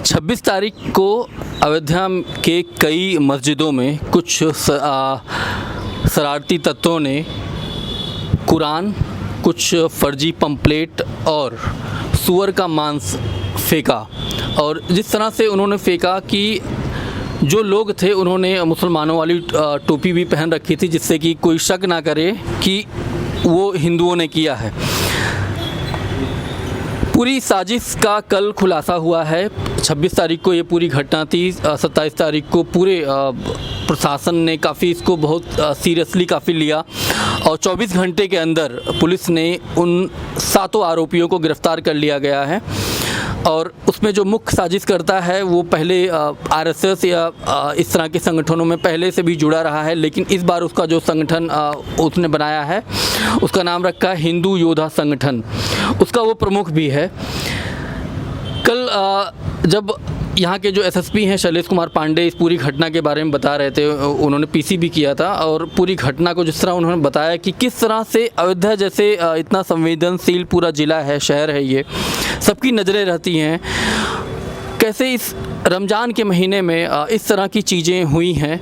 26 तारीख को अयोध्या के कई मस्जिदों में कुछ शरारती तत्वों ने कुरान, कुछ फर्जी पंपलेट और सूअर का मांस फेंका। और जिस तरह से उन्होंने फेंका कि जो लोग थे उन्होंने मुसलमानों वाली टोपी भी पहन रखी थी, जिससे कि कोई शक ना करे कि वो हिंदुओं ने किया है। पूरी साजिश का कल खुलासा हुआ है। 26 तारीख को ये पूरी घटना थी। 27 तारीख को पूरे प्रशासन ने काफ़ी इसको बहुत सीरियसली लिया और 24 घंटे के अंदर पुलिस ने उन 7 आरोपियों को गिरफ़्तार कर लिया गया है। और उसमें जो मुख्य साजिश करता है वो पहले आरएसएस या इस तरह के संगठनों में पहले से भी जुड़ा रहा है, लेकिन इस बार उसका जो संगठन उसने बनाया है उसका नाम रखा है हिंदू योद्धा संगठन। उसका वो प्रमुख भी है। कल जब यहाँ के जो एसएसपी हैं शैलेश कुमार पांडे इस पूरी घटना के बारे में बता रहे थे, उन्होंने पीसी भी किया था और पूरी घटना को जिस तरह उन्होंने बताया कि किस तरह से अयोध्या जैसे इतना संवेदनशील पूरा ज़िला है, शहर है, ये सबकी नज़रें रहती हैं, कैसे इस रमज़ान के महीने में इस तरह की चीज़ें हुई हैं।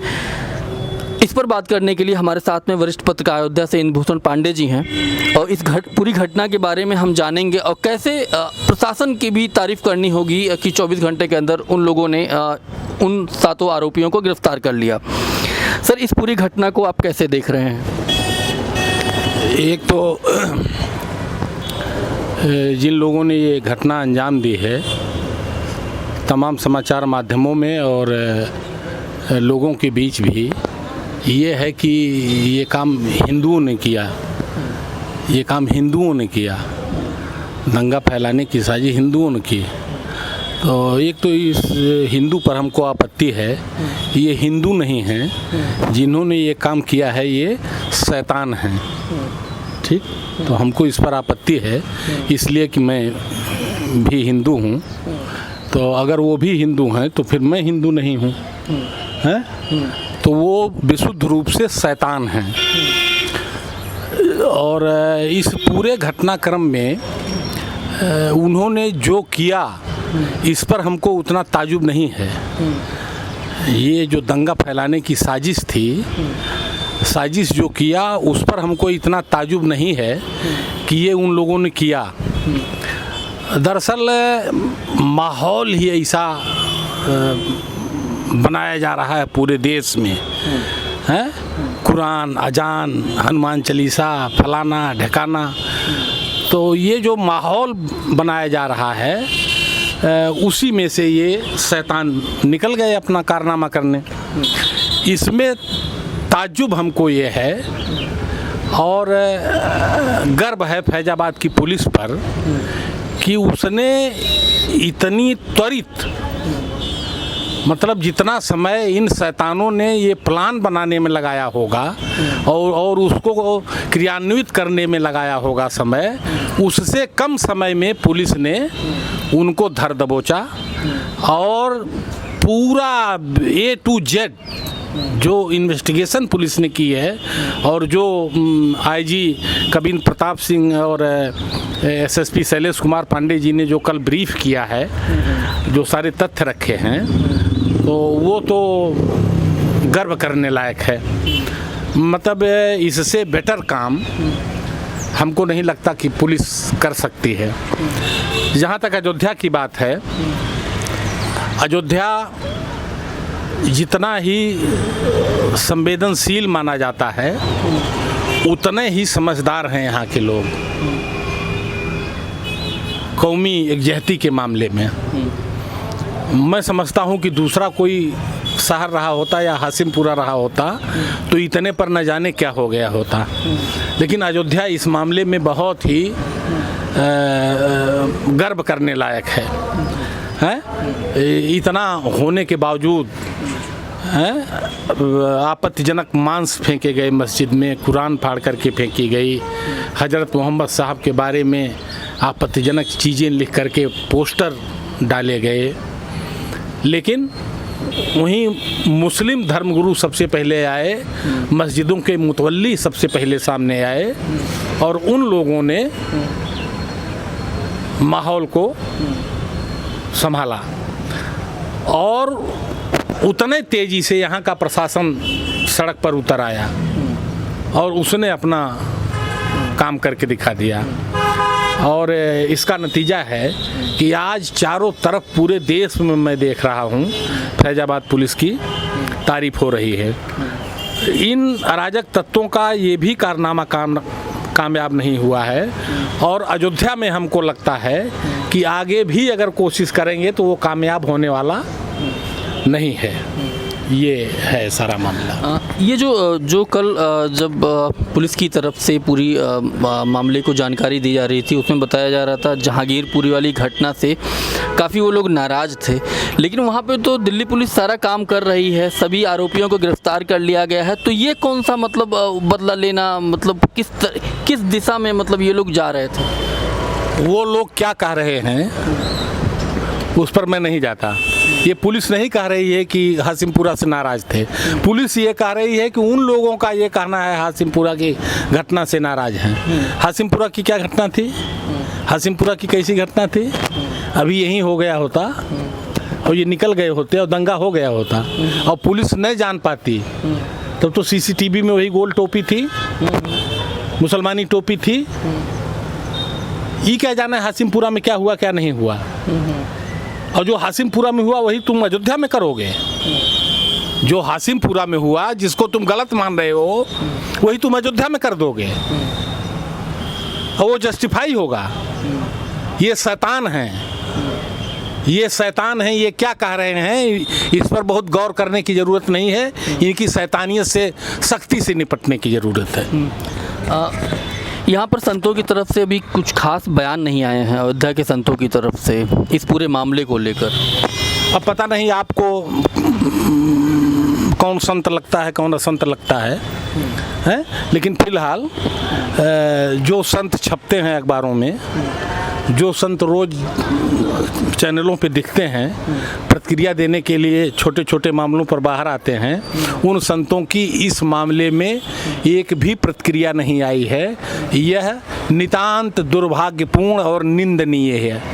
इस पर बात करने के लिए हमारे साथ में वरिष्ठ पत्रकार अयोध्या से इंद्रभूषण पांडे जी हैं और इस पूरी घटना के बारे में हम जानेंगे और कैसे प्रशासन की भी तारीफ़ करनी होगी कि 24 घंटे के अंदर उन लोगों ने उन 7 आरोपियों को गिरफ्तार कर लिया। सर, इस पूरी घटना को आप कैसे देख रहे हैं? एक तो जिन लोगों ने ये घटना अंजाम दी है, तमाम समाचार माध्यमों में और लोगों के बीच भी ये है कि ये काम हिंदुओं ने किया, दंगा फैलाने की साजिश हिंदुओं ने की। तो एक तो इस हिंदू पर हमको आपत्ति है, ये हिंदू नहीं हैं, जिन्होंने ये काम किया है ये शैतान हैं। ठीक, तो हमको इस पर आपत्ति है, इसलिए कि मैं भी हिंदू हूँ। तो अगर वो भी हिंदू हैं तो फिर मैं हिंदू नहीं हूँ, हैं? तो वो विशुद्ध रूप से शैतान हैं। और इस पूरे घटनाक्रम में उन्होंने जो किया इस पर हमको उतना ताजुब नहीं है। ये जो दंगा फैलाने की साजिश थी, साजिश जो किया उस पर हमको इतना ताजुब नहीं है कि ये उन लोगों ने किया। दरअसल माहौल ही ऐसा बनाया जा रहा है पूरे देश में, है? कुरान, अजान, हनुमान चालीसा, फलाना ढकाना। तो ये जो माहौल बनाया जा रहा है उसी में से ये शैतान निकल गए अपना कारनामा करने। इसमें ताज्जुब हमको ये है और गर्व है फैजाबाद की पुलिस पर कि उसने इतनी त्वरित, मतलब जितना समय इन शैतानों ने ये प्लान बनाने में लगाया होगा और उसको क्रियान्वित करने में लगाया होगा समय, उससे कम समय में पुलिस ने उनको धर दबोचा और पूरा A to Z जो इन्वेस्टिगेशन पुलिस ने की है और जो आईजी कबीर प्रताप सिंह और एसएसपी शैलेश कुमार पांडे जी ने जो कल ब्रीफ किया है, जो सारे तथ्य रखे हैं, तो वो तो गर्व करने लायक है। मतलब इससे बेटर काम हमको नहीं लगता कि पुलिस कर सकती है। जहाँ तक अयोध्या की बात है, अयोध्या जितना ही संवेदनशील माना जाता है उतने ही समझदार हैं यहाँ के लोग कौमी एकजहती के मामले में। मैं समझता हूँ कि दूसरा कोई शहर रहा होता या हासिमपुरा रहा होता तो इतने पर न जाने क्या हो गया होता, लेकिन अयोध्या इस मामले में बहुत ही गर्व करने लायक है? इतना होने के बावजूद आपत्तिजनक मांस फेंके गए मस्जिद में, कुरान फाड़ करके फेंकी गई, हज़रत मोहम्मद साहब के बारे में आपत्तिजनक चीज़ें लिख करके पोस्टर डाले गए। लेकिन वहीं मुस्लिम धर्मगुरु सबसे पहले आए, मस्जिदों के मुतवल्ली सबसे पहले सामने आए और उन लोगों ने माहौल को संभाला। और उतने तेज़ी से यहाँ का प्रशासन सड़क पर उतर आया और उसने अपना काम करके दिखा दिया। और इसका नतीजा है कि आज चारों तरफ पूरे देश में मैं देख रहा हूँ फैज़ाबाद पुलिस की तारीफ हो रही है। इन अराजक तत्वों का ये भी कारनामा कामयाब नहीं हुआ है और अयोध्या में हमको लगता है कि आगे भी अगर कोशिश करेंगे तो वो कामयाब होने वाला नहीं है। ये है सारा मामला। ये जो कल जब पुलिस की तरफ से पूरी मामले को जानकारी दी जा रही थी, उसमें बताया जा रहा था जहांगीरपुरी वाली घटना से काफ़ी वो लोग नाराज़ थे, लेकिन वहाँ पे तो दिल्ली पुलिस सारा काम कर रही है, सभी आरोपियों को गिरफ्तार कर लिया गया है। तो ये कौन सा मतलब बदला लेना, मतलब किस दिशा में मतलब ये लोग जा रहे थे? वो लोग क्या कह रहे हैं उस पर मैं नहीं जाता। ये पुलिस नहीं कह रही है कि हाशिमपुरा से नाराज़ थे। पुलिस ये कह रही है कि उन लोगों का ये कहना है हाशिमपुरा की घटना से नाराज़ हैं। हाशिमपुरा की क्या घटना थी? हाशिमपुरा की कैसी घटना थी? अभी यही हो गया होता और ये निकल गए होते और दंगा हो गया होता और पुलिस नहीं जान पाती तब तो सीसीटीवी में वही गोल टोपी थी, मुसलमानी टोपी थी। ये क्या जाना है हाशिमपुरा में क्या हुआ क्या नहीं हुआ। और जो हाशिमपुरा में हुआ वही तुम अयोध्या में करोगे। जो हाशिमपुरा में हुआ जिसको तुम गलत मान रहे हो वही तुम अयोध्या में कर दोगे और वो जस्टिफाई होगा। ये शैतान हैं, ये शैतान हैं। ये क्या कह रहे हैं इस पर बहुत गौर करने की ज़रूरत नहीं है। इनकी शैतानियत से सख्ती से निपटने की ज़रूरत है। यहाँ पर संतों की तरफ से अभी कुछ खास बयान नहीं आए हैं अयोध्या के संतों की तरफ से इस पूरे मामले को लेकर। अब पता नहीं आपको कौन संत लगता है कौन असंत लगता है? लेकिन फिलहाल जो संत छपते हैं अखबारों में, जो संत रोज़ चैनलों पे दिखते हैं प्रतिक्रिया देने के लिए छोटे छोटे मामलों पर बाहर आते हैं, उन संतों की इस मामले में एक भी प्रतिक्रिया नहीं आई है। यह नितांत दुर्भाग्यपूर्ण और निंदनीय है।